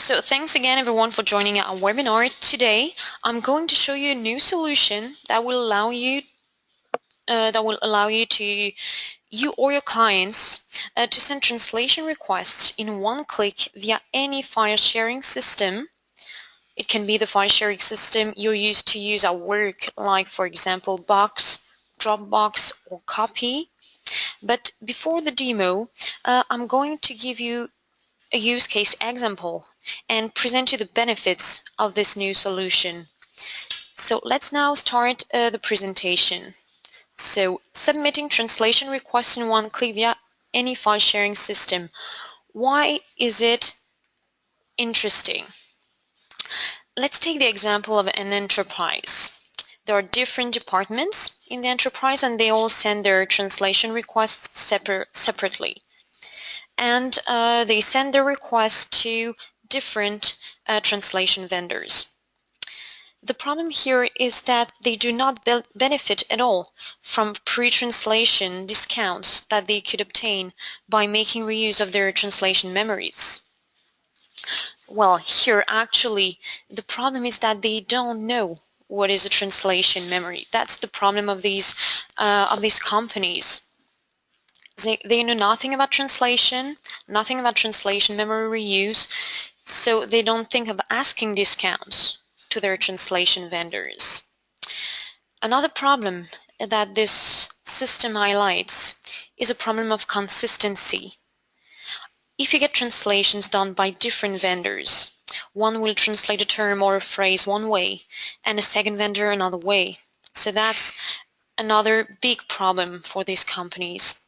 So thanks again everyone for joining our webinar. Today I'm going to show you a new solution that will allow you to you or your clients to send translation requests in one click via any file sharing system. It can be the file sharing system you're used to use at work, like for example Box, Dropbox or Copy. But before the demo, I'm going to give you a use case example and present you the benefits of this new solution. So let's now start the presentation. So submitting translation requests in one click via any file sharing system. Why is it interesting? Let's take the example of an enterprise. There are different departments in the enterprise and they all send their translation requests separately. And they send their requests to different translation vendors. The problem here is that they do not benefit at all from pre-translation discounts that they could obtain by making reuse of their translation memories. Well, here actually the problem is that they don't know what is a translation memory. That's the problem of these companies. They know nothing about translation memory reuse, so they don't think of asking discounts to their translation vendors. Another problem that this system highlights is a problem of consistency. If you get translations done by different vendors, one will translate a term or a phrase one way and a second vendor another way. So that's another big problem for these companies.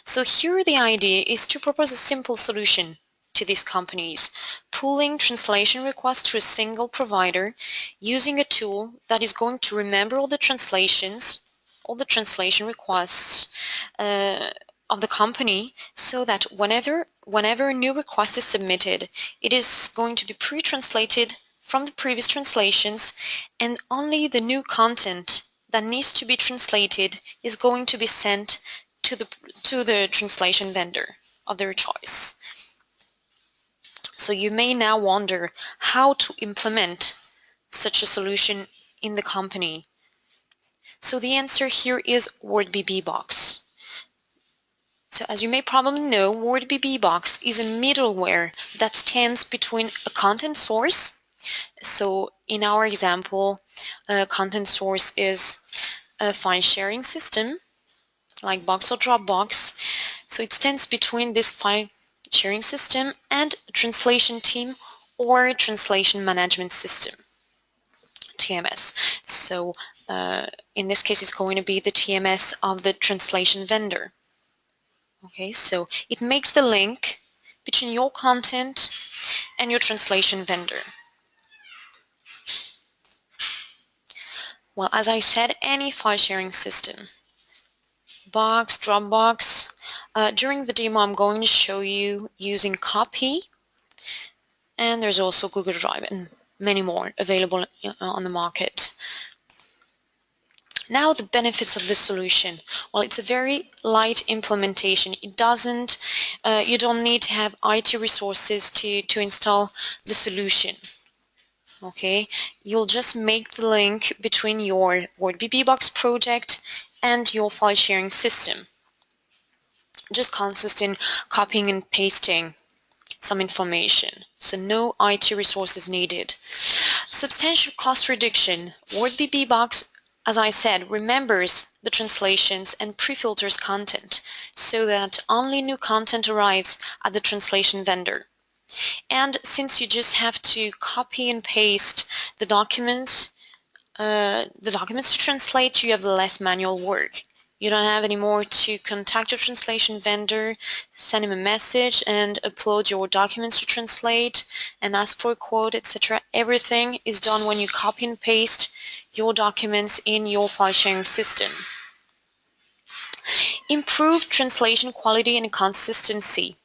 So here the idea is to propose a simple solution to these companies, pooling translation requests to a single provider using a tool that is going to remember all the translation requests of the company, so that whenever a new request is submitted, it is going to be pre-translated from the previous translations, and only the new content that needs to be translated is going to be sent to the translation vendor of their choice. So you may now wonder how to implement such a solution in the company. So the answer here is Wordbee Beebox. So as you may probably know, Wordbee Beebox is a middleware that stands between a content source. So in our example, a content source is a file sharing system like Box or Dropbox. So it stands between this file sharing system and a translation team or a translation management system, TMS. So in this case, it's going to be the TMS of the translation vendor. Okay, so it makes the link between your content and your translation vendor. Well, as I said, any file sharing system, Box, Dropbox. During the demo, I'm going to show you using Copy, and there's also Google Drive and many more available on the market. Now, the benefits of this solution. Well, it's a very light implementation. It doesn't, you don't need to have IT resources to install the solution. Okay, you'll just make the link between your Wordbee Beebox project and your file sharing system. Just consists in copying and pasting some information, so no IT resources needed. Substantial cost reduction. Wordbee Beebox, as I said, remembers the translations and pre-filters content so that only new content arrives at the translation vendor. And since you just have to copy and paste the documents to translate, you have less manual work. You don't have anymore to contact your translation vendor, send him a message, and upload your documents to translate, and ask for a quote, etc. Everything is done when you copy and paste your documents in your file sharing system. Improved translation quality and consistency.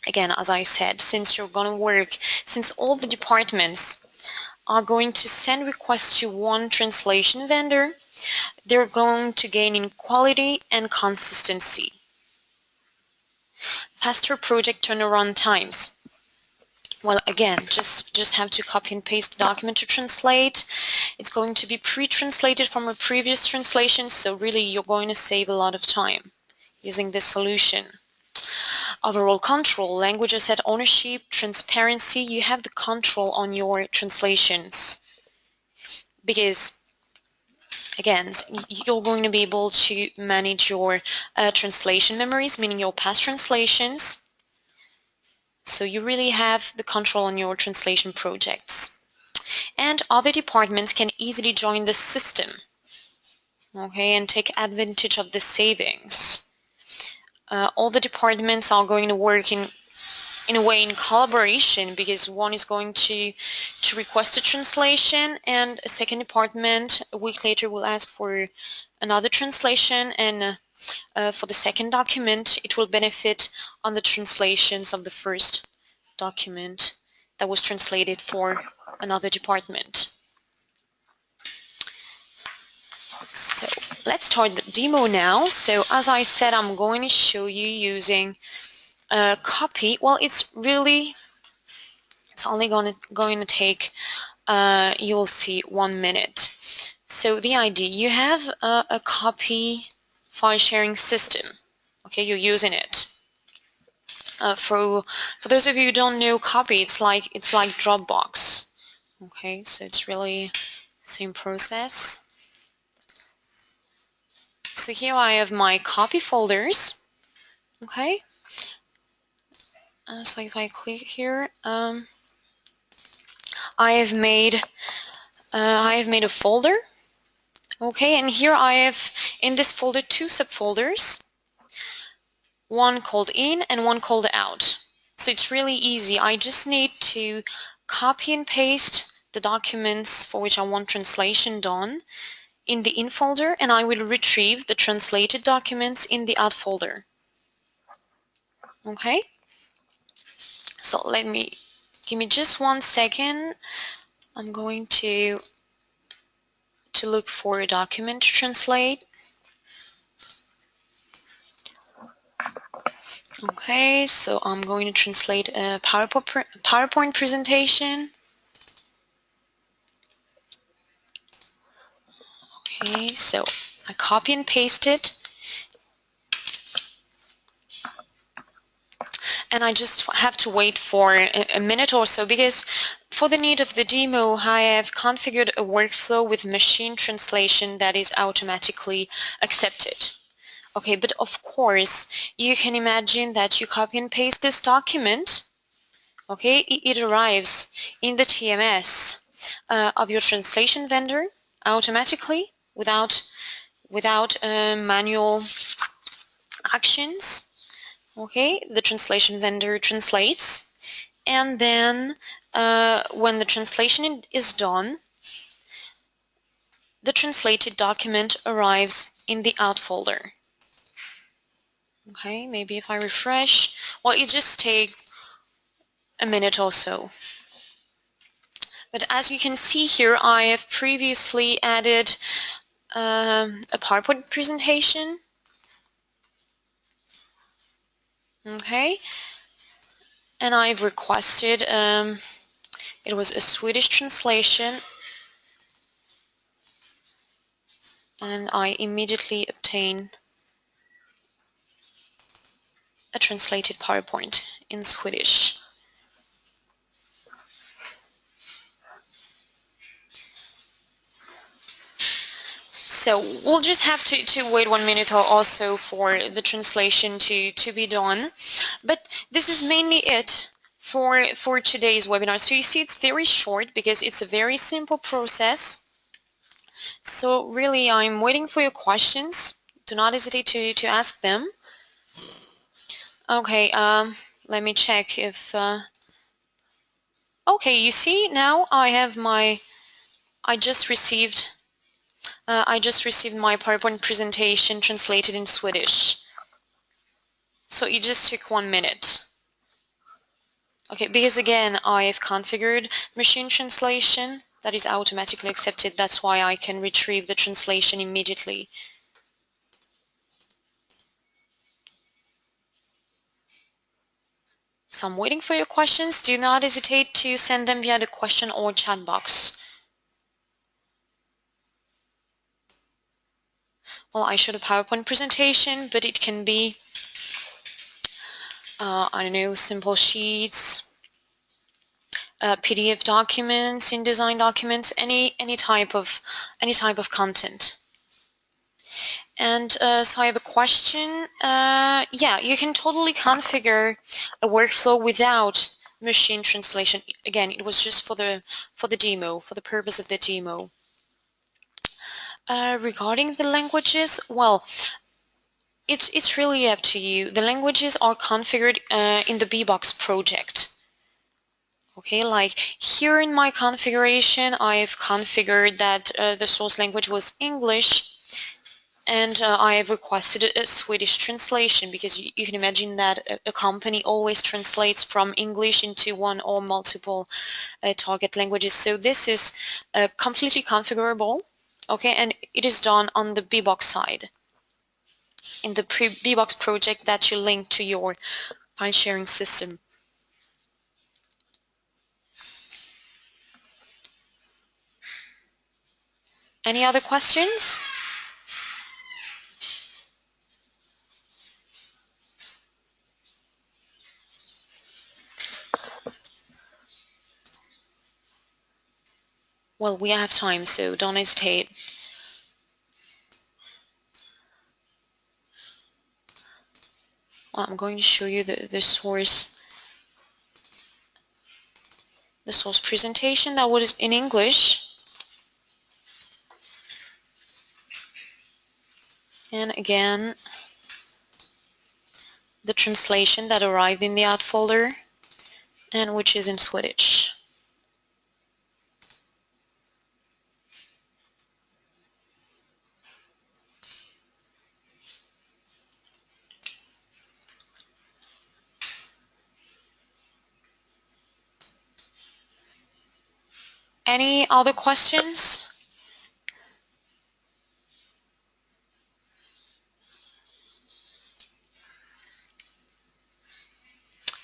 Again, as I said, since all the departments are going to send requests to one translation vendor, they're going to gain in quality and consistency. Faster project turnaround times. Well, again, just have to copy and paste the document to translate. It's going to be pre-translated from a previous translation, so really you're going to save a lot of time using this solution. Overall control, language asset ownership, transparency, you have the control on your translations. Because, again, you're going to be able to manage your translation memories, meaning your past translations. So you really have the control on your translation projects. And other departments can easily join the system, okay, and take advantage of the savings. All the departments are going to work in a way in collaboration, because one is going to request a translation, and a second department a week later will ask for another translation, and for the second document it will benefit on the translations of the first document that was translated for another department. So let's start the demo now. So as I said, I'm going to show you using copy. Well, it's only going to take you'll see 1 minute. So the idea, you have a copy file sharing system. Okay, you're using it. For those of you who don't know copy, it's like Dropbox. Okay, so it's really same process. So here I have my copy folders. Okay. So if I click here, I have made a folder. Okay, and here I have in this folder 2 subfolders, one called in and one called out. So it's really easy. I just need to copy and paste the documents for which I want translation done in the in folder, and I will retrieve the translated documents in the out folder. Okay. So give me just 1 second. I'm going to look for a document to translate. Okay, so I'm going to translate a PowerPoint presentation. Okay, so I copy and paste it. And I just have to wait for a minute or so, because for the need of the demo, I have configured a workflow with machine translation that is automatically accepted. Okay, but of course, you can imagine that you copy and paste this document. Okay, it arrives in the TMS of your translation vendor automatically without manual actions. Okay, the translation vendor translates, and then when the translation is done, the translated document arrives in the out folder. Okay, maybe if I refresh, well, it just takes a minute or so. But as you can see here, I have previously added a PowerPoint presentation. Okay, and I've requested, it was a Swedish translation, and I immediately obtain a translated PowerPoint in Swedish. So we'll just have to wait 1 minute or also for the translation to be done. But this is mainly it for today's webinar. So you see, it's very short because it's a very simple process. So really, I'm waiting for your questions. Do not hesitate to ask them. Okay, let me check if... okay, you see, now I have I just received my PowerPoint presentation translated in Swedish. So it just took 1 minute. Okay, because again, I've configured machine translation that is automatically accepted. That's why I can retrieve the translation immediately. So I'm waiting for your questions. Do not hesitate to send them via the question or chat box. Well, I showed a PowerPoint presentation, but it can be, I don't know, simple sheets, PDF documents, InDesign documents, any type of content. And so I have a question. Yeah, you can totally configure a workflow without machine translation. Again, it was just for the demo, for the purpose of the demo. Regarding the languages, well, it's really up to you. The languages are configured in the Beebox project. Okay, like here in my configuration, I've configured that the source language was English, and I have requested a Swedish translation because you can imagine that a company always translates from English into one or multiple target languages. So this is completely configurable, okay, and it is done on the Beebox side in the Beebox project that you link to your file sharing system. Any other questions? Well, we have time, so don't hesitate. Well, I'm going to show you the source presentation that was in English. And again, the translation that arrived in the out folder and which is in Swedish. Any other questions?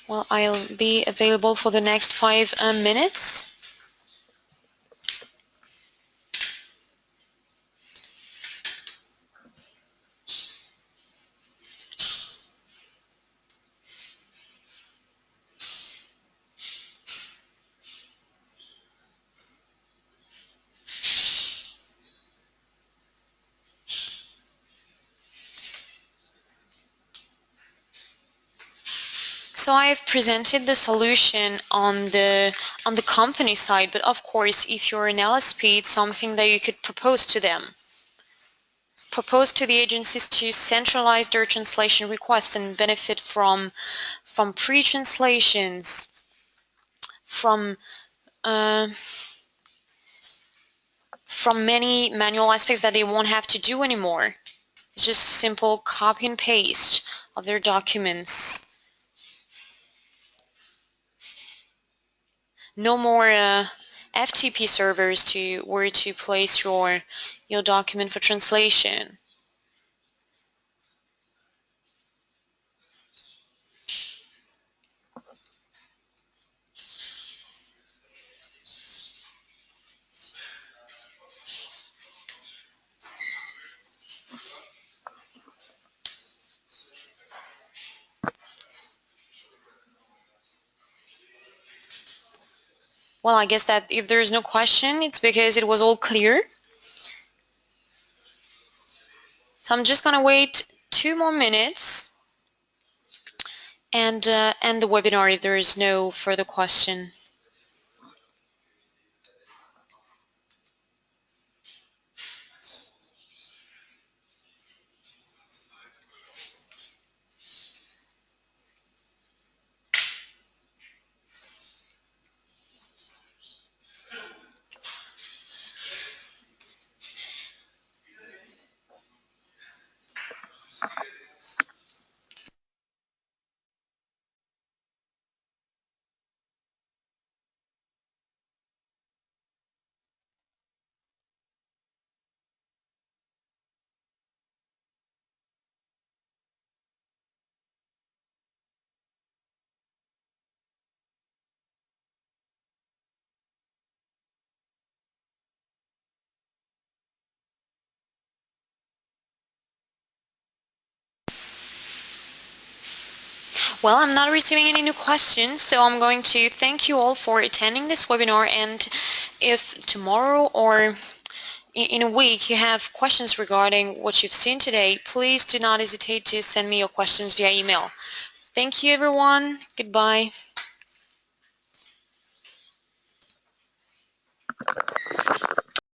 Well, I'll be available for the next 5 minutes. So I've presented the solution on the company side, but of course, if you're an LSP, it's something that you could propose to them. Propose to the agencies to centralize their translation requests and benefit from pre-translations, from many manual aspects that they won't have to do anymore. It's just simple copy and paste of their documents. No more FTP servers where to place your document for translation. Well, I guess that if there's no question, it's because it was all clear. So I'm just gonna wait 2 more minutes and end the webinar if there is no further question. Well, I'm not receiving any new questions, so I'm going to thank you all for attending this webinar. And if tomorrow or in a week you have questions regarding what you've seen today, please do not hesitate to send me your questions via email. Thank you, everyone. Goodbye.